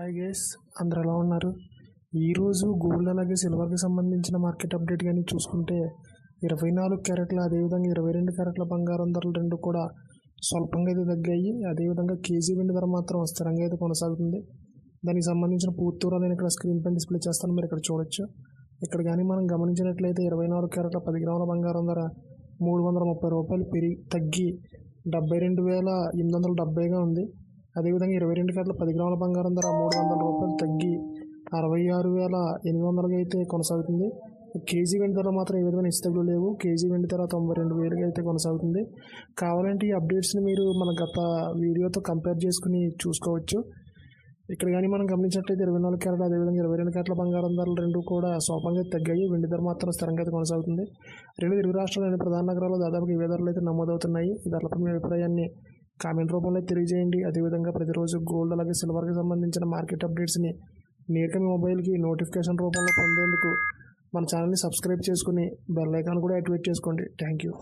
Hi guys, అందరు ఎలా ఉన్నారు? ఈరోజు గోల్డ్ అలాగే సిల్వర్కి సంబంధించిన మార్కెట్ అప్డేట్ కానీ చూసుకుంటే 24 క్యారెట్ల అదేవిధంగా 22 క్యారెట్ల బంగారం ధరలు రెండు కూడా స్వల్పంగా అయితే తగ్గాయి. అదేవిధంగా కేజీ వెండి ధర మాత్రం స్థిరంగా అయితే కొనసాగుతుంది. దానికి సంబంధించిన పూర్తి వివరాలు నేను ఇక్కడ స్క్రీన్ పైన డిస్ప్లే చేస్తాను, మీరు ఇక్కడ చూడొచ్చు. ఇక్కడ కానీ మనం గమనించినట్లయితే 24 క్యారెట్ల 10 గ్రాముల బంగారం ధర 330 రూపాయలు తగ్గి 72,870గా ఉంది. అదేవిధంగా 22 క్యారెట్ల 10 గ్రాముల బంగారం ధర 300 రూపాయలు తగ్గి 66,800గా అయితే కొనసాగుతుంది. కేజీ వెండి ధర మాత్రం ఏ విధమైన హెచ్చుతగ్గులు లేవు. కేజీ వెండి ధర 92,000గా అయితే కొనసాగుతుంది. కావాలంటే ఈ అప్డేట్స్ని మీరు మన గత వీడియోతో కంపేర్ చేసుకుని చూసుకోవచ్చు. ఇక్కడ కానీ మనం గమనించినట్లయితే 24 క్యారెట్ల అదేవిధంగా 22 క్యారెట్ల బంగారం ధరలు రెండు కూడా స్వల్పంగా తగ్గాయి. వెండి ధర మాత్రం స్థిరంగా అయితే కొనసాగుతుంది. రెండు తెలుగు రాష్ట్రాల్లోని ప్రధాన నగరాల్లో దాదాపుగా ఇవే ధరలు అయితే నమోదవుతున్నాయి. ఈ ధరలపై మీ అభిప్రాయాన్ని కామెంట్ రూపంలో తెలియజేయండి. అదేవిధంగా ప్రతిరోజు గోల్డ్ అలాగే సిల్వర్కి సంబంధించిన మార్కెట్ అప్డేట్స్ని నేరుగా మీ మొబైల్కి నోటిఫికేషన్ రూపంలో పొందేందుకు మన ఛానల్ని సబ్స్క్రైబ్ చేసుకుని బెల్ ఐకాన్ కూడా యాక్టివేట్ చేసుకోండి. Thank you.